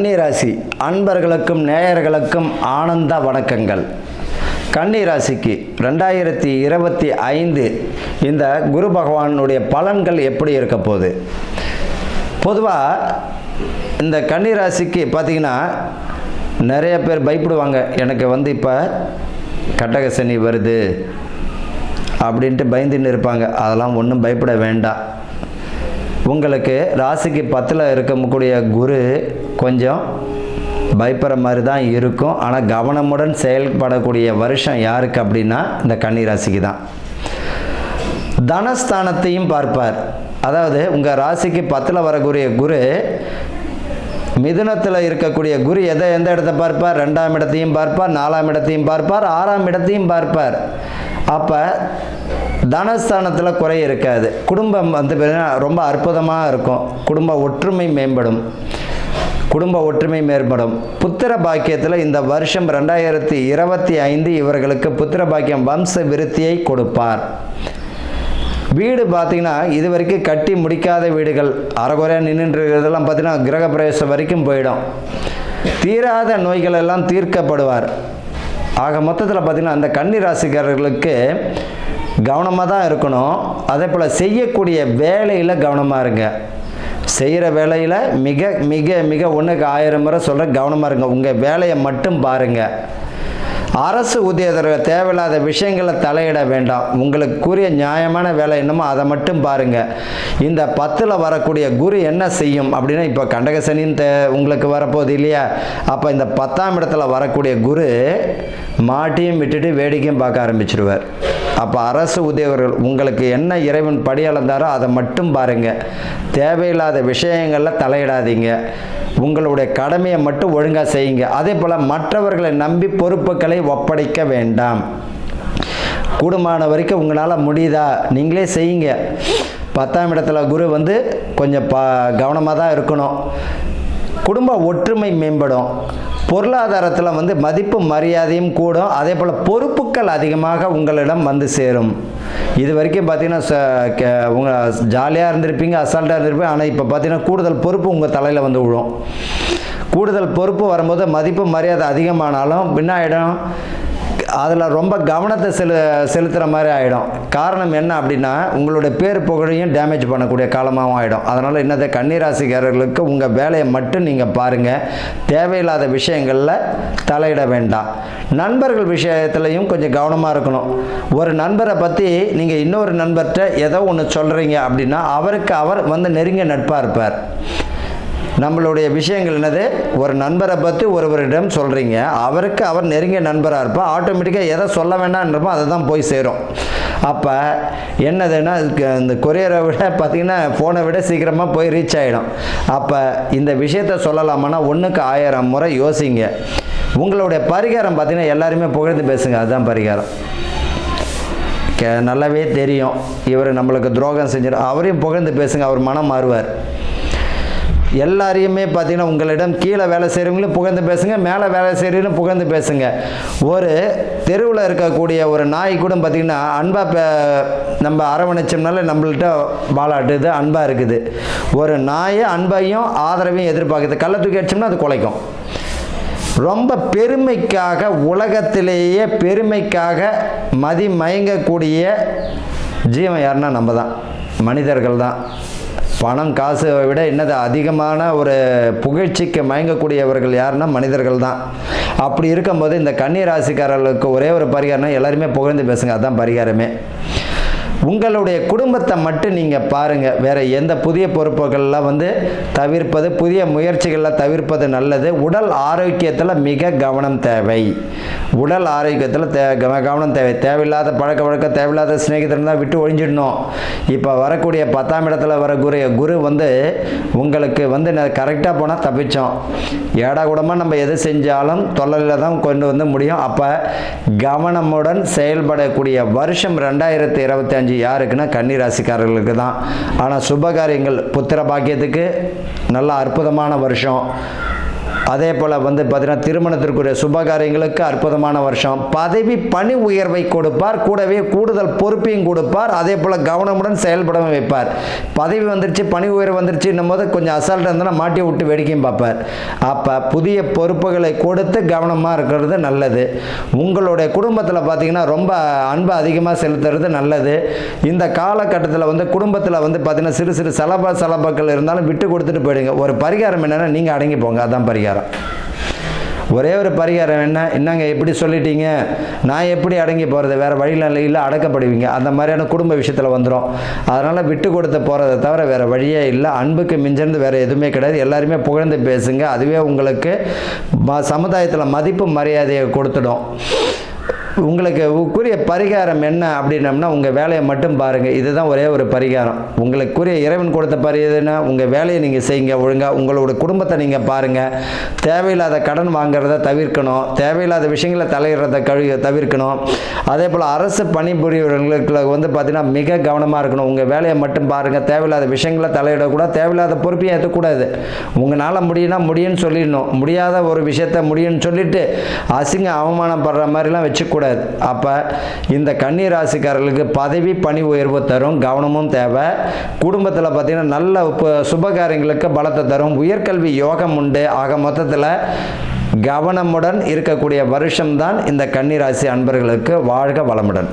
கன்னிராசி அன்பர்களுக்கும் நேயர்களுக்கும் ஆனந்த வணக்கங்கள். கன்னிராசிக்கு 2025 இந்த குரு பகவானுடைய பலன்கள் எப்படி இருக்க போகுது? பொதுவாக இந்த கன்னிராசிக்கு பார்த்திங்கன்னா நிறைய பேர் பயப்படுவாங்க. எனக்கு இப்போ கட்டக சனி வருது அப்படின்ட்டு பயந்துன்னு இருப்பாங்க. அதெல்லாம் ஒன்றும் பயப்பட வேண்டாம். உங்களுக்கு ராசிக்கு 10ல் இருக்கக்கூடிய குரு கொஞ்சம் பயப்படுற மாதிரி தான் இருக்கும். ஆனால் கவனமுடன் செயல்படக்கூடிய வருஷம் யாருக்கு அப்படின்னா இந்த கன்னிராசிக்கு தான். தனஸ்தானத்தையும் பார்ப்பார். அதாவது உங்கள் ராசிக்கு 10ல் வரக்கூடிய குரு மிதுனத்தில் இருக்கக்கூடிய குரு எந்த இடத்தை பார்ப்பார்? 2ஆம் இடத்தையும் பார்ப்பார், 4ஆம் இடத்தையும் பார்ப்பார், 6ஆம் இடத்தையும் பார்ப்பார். அப்போ தனஸ்தானத்தில் குறை இருக்காது. குடும்பம் ரொம்ப அற்புதமாக இருக்கும். குடும்ப ஒற்றுமை மேம்படும். புத்திர பாக்கியத்தில் இந்த வருஷம் 2025 இவர்களுக்கு புத்திர பாக்கியம் வம்ச விருத்தியை கொடுப்பார். வீடு பார்த்திங்கன்னா இது வரைக்கும் கட்டி முடிக்காத வீடுகள் அறகுறையாக நின்றுன்றதெல்லாம் பார்த்திங்கன்னா கிரகப்பிரவேசம் வரைக்கும் போயிடும். தீராத நோய்கள் எல்லாம் தீர்க்கப்படுவார். ஆக மொத்தத்தில் பார்த்திங்கன்னா அந்த கன்னி ராசிக்காரர்களுக்கு கவனமாக தான் இருக்கணும். அதே போல் செய்யக்கூடிய வேலையில் கவனமாக இருங்க. செய்கிற வேலையில் மிக மிக மிக 1க்கு 1000 முறை சொல்கிற கவனமாக இருங்க. உங்கள் வேலையை மட்டும் பாருங்கள். அரசு ஊதியர்கள் தேவையில்லாத விஷயங்களை தலையிட வேண்டாம். உங்களுக்கு கூறிய நியாயமான வேலை என்னமோ அதை மட்டும் பாருங்கள். இந்த 10ல் வரக்கூடிய குரு என்ன செய்யும் அப்படின்னா, இப்போ கண்டக சனின்னு உங்களுக்கு வரப்போகுது இல்லையா? அப்போ இந்த 10ஆம் இடத்துல வரக்கூடிய குரு மாட்டியும் விட்டுட்டு வேடிக்கையும் பார்க்க ஆரம்பிச்சிடுவார். அப்போ அரசு உத்தியோகர்கள் உங்களுக்கு என்ன இறைவன் படி அளந்தாரோ அதை மட்டும் பாருங்கள். தேவையில்லாத விஷயங்களில் தலையிடாதீங்க. உங்களுடைய கடமையை மட்டும் ஒழுங்காக செய்யுங்க. அதே போல் மற்றவர்களை நம்பி பொறுப்புகளை ஒப்படைக்க வேண்டாம். கூடுமான வரைக்கும் உங்களால் முடியுதா நீங்களே செய்யுங்க. 10ஆம் இடத்துல குரு கொஞ்சம் கவனமாக தான் இருக்கணும். குடும்ப ஒற்றுமை மேம்படும். பொருளாதாரத்தில் மதிப்பு மரியாதையும் கூடும். அதே போல் பொறுப்புகள் அதிகமாக உங்களிடம் சேரும். இது வரைக்கும் பார்த்தீங்கன்னா உங்கள் ஜாலியாக இருந்திருப்பீங்க, அசால்ட்டாக இருந்திருப்பீங்க. ஆனால் இப்போ பார்த்தீங்கன்னா கூடுதல் பொறுப்பு உங்கள் தலையில் விழும். கூடுதல் பொறுப்பு வரும்போது மதிப்பு மரியாதை அதிகமானாலும் பின்னாயிடும் அதில் ரொம்ப கவனத்தை செலுத்துகிற மாதிரி ஆகிடும். காரணம் என்ன அப்படின்னா, உங்களுடைய பேர் புகழையும் டேமேஜ் பண்ணக்கூடிய காலமாகவும் ஆகிடும். அதனால் என்னது, கன்னிராசிக்காரர்களுக்கு உங்கள் வேலையை மட்டும் நீங்கள் பாருங்கள். தேவையில்லாத விஷயங்களில் தலையிட வேண்டாம். நண்பர்கள் விஷயத்துலையும் கொஞ்சம் கவனமாக இருக்கணும். ஒரு நண்பரை பற்றி நீங்கள் இன்னொரு நண்பர்கிட்ட ஏதோ ஒன்று சொல்கிறீங்க அப்படின்னா அவருக்கு அவர் நெருங்கிய நட்பாக இருப்பார். நம்மளுடைய விஷயங்கள் என்னது, ஒரு நண்பரை பற்றி ஒருவரிடம் சொல்கிறீங்க, அவருக்கு அவர் நெருங்கிய நண்பராக இருப்பார். ஆட்டோமேட்டிக்காக எதை சொல்ல வேண்டாம்ன்றப்போ அதை தான் போய் சேரும். அப்போ என்னதுன்னா, இந்த கொரியரை விட பார்த்திங்கன்னா ஃபோனை விட சீக்கிரமாக போய் ரீச் ஆகிடும். அப்போ இந்த விஷயத்த சொல்லலாமான்னா 1க்கு 1000 முறை யோசிங்க. உங்களுடைய பரிகாரம் பார்த்திங்கன்னா எல்லாருமே புகழ்ந்து பேசுங்க. அதுதான் பரிகாரம். நல்லாவே தெரியும் இவர் நம்மளுக்கு துரோகம் செஞ்சிடும், அவரையும் புகழ்ந்து பேசுங்க. அவர் மனம் மாறுவார். எல்லாரையுமே பார்த்தீங்கன்னா உங்களிடம் கீழே வேலை செய்கிறவங்களும் புகழ்ந்து பேசுங்க, மேலே வேலை செய்கிறவங்களும் புகழ்ந்து பேசுங்க. ஒரு தெருவில் இருக்கக்கூடிய ஒரு நாய் கூட பார்த்திங்கன்னா அன்பாக நம்ம அரவணைச்சோம்னால நம்மள்கிட்ட வாலாட்டுது, அன்பாக இருக்குது. ஒரு நாயை அன்பையும் ஆதரவையும் எதிர்பார்க்குது. கள்ள தூக்கி அடிச்சோம்னா அது குலைக்கும். ரொம்ப பெருமைக்காக, உலகத்திலேயே பெருமைக்காக மயங்கக்கூடிய ஜீவன் யாருன்னா நம்ம தான், மனிதர்கள் தான். பணம் காசு விட என்னது அதிகமான ஒரு புகழ்ச்சிக்கு மயங்கக்கூடியவர்கள் யாருன்னா மனிதர்கள் தான். அப்படி இருக்கும்போது இந்த கன்னி ராசிக்காரர்களுக்கு ஒரே ஒரு பரிகாரம்னா எல்லாருமே புகழ்ந்து பேசுங்க. அதுதான் பரிகாரமே. உங்களுடைய குடும்பத்தை மட்டும் நீங்கள் பாருங்கள். வேறு எந்த புதிய பொறுப்புகளில் தவிர்ப்பது, புதிய முயற்சிகளில் தவிர்ப்பது நல்லது. உடல் ஆரோக்கியத்தில் மிக கவனம் தேவை. உடல் ஆரோக்கியத்தில் கவனம் தேவை. தேவையில்லாத பழக்க வழக்கம், தேவையில்லாத சிநேகிதம் தான் விட்டு ஒழிஞ்சிடணும். இப்போ வரக்கூடிய 10ஆம் இடத்துல வர குரு உங்களுக்கு கரெக்டாக போனால் தப்பிச்சோம். ஏடா கூடமாக நம்ம எது செஞ்சாலும் தொல்லையில் தான் கொண்டு முடியும். அப்போ கவனமுடன் செயல்படக்கூடிய வருஷம் 2025 யாருக்குன்னா கன்னிராசிக்காரர்களுக்கு தான். ஆனால் சுபகாரியங்கள், புத்திர பாக்கியத்துக்கு நல்ல அற்புதமான வருஷம். அதே போல் வந்து பார்த்தீங்கன்னா திருமணத்திற்குரிய சுபகாரியங்களுக்கு அற்புதமான வருஷம். பதவி பணி உயர்வை கொடுப்பார், கூடவே கூடுதல் பொறுப்பையும் கொடுப்பார். அதே போல் கவனமுடன் செயல்படவும் வைப்பார். பதவி வந்துருச்சு, பணி உயர்வு வந்துருச்சுன்னும் போது கொஞ்சம் அசால்ட்டாக இருந்தால் மாட்டி விட்டு வேடிக்கையும் பார்ப்பார். அப்போ புதிய பொறுப்புகளை கொடுத்து கவனமாக இருக்கிறது நல்லது. உங்களுடைய குடும்பத்தில் பார்த்தீங்கன்னா ரொம்ப அன்பை அதிகமாக செலுத்துறது நல்லது. இந்த காலகட்டத்தில் வந்து குடும்பத்தில் வந்து பார்த்தீங்கன்னா சிறு சிறு சலபாக்கள் இருந்தாலும் விட்டு கொடுத்துட்டு போயிடுங்க. ஒரு பரிகாரம் என்னென்னா, நீங்கள் அடங்கி போங்க, அதுதான் பரிகாரம். ஒரே ஒரு பரிகாரம் என்னங்க எப்படி சொல்லிட்டீங்க, நான் எப்படி அடங்கி போகிறது, வேறு வழியில் இல்லை, அடக்கப்படுவீங்க. அந்த மாதிரியான குடும்ப விஷயத்தில் வந்துடும். அதனால் விட்டு கொடுத்து போகிறத தவிர வேறு வழியே இல்லை. அன்புக்கு மிஞ்சிருந்து வேறு எதுவுமே கிடையாது. எல்லாருமே புகழ்ந்து பேசுங்க. அதுவே உங்களுக்கு சமுதாயத்தில் மதிப்பு மரியாதையை கொடுத்துடும். உங்களுக்கு உரிய பரிகாரம் என்ன அப்படின்னம்னா, உங்கள் வேலையை மட்டும் பாருங்கள். இதுதான் ஒரே ஒரு பரிகாரம். உங்களுக்குரிய இறைவன் கொடுத்த பரிகாரம்னா, உங்கள் வேலையை நீங்கள் செய்யுங்க ஒழுங்காக. உங்களோட குடும்பத்தை நீங்கள் பாருங்கள். தேவையில்லாத கடன் வாங்குறத தவிர்க்கணும். தேவையில்லாத விஷயங்களை தலையிடுறத தவிர்க்கணும். அதே போல் அரசு பணிபுரியவர்களுக்கு வந்து பார்த்திங்கன்னா மிக கவனமாக இருக்கணும். உங்கள் வேலையை மட்டும் பாருங்கள். தேவையில்லாத விஷயங்களை தலையிடக்கூடாது. தேவையில்லாத பொறுப்பையும் ஏற்றக்கூடாது. உங்களால் முடியும்னா முடியும்னு சொல்லிடணும். முடியாத ஒரு விஷயத்த முடியும்னு சொல்லிட்டு அசிங்க அவமானப்படுற மாதிரிலாம் வச்சுக்கூடாது. அப்போ இந்த கன்னி ராசிக்காரர்களுக்கு பதவி பணி உயர்வு தரும், கவனமும் தேவை. குடும்பத்தில் பார்த்தீங்கன்னா நல்ல சுபகாரியங்களுக்கு பலத்தை தரும். உயர்கல்வி யோகம் உண்டு. ஆக மொத்தத்தில் கவனமுடன் இருக்கக்கூடிய வருஷம்தான் இந்த கன்னி ராசி அன்பர்களுக்கு. வாழ்க வளமுடன்.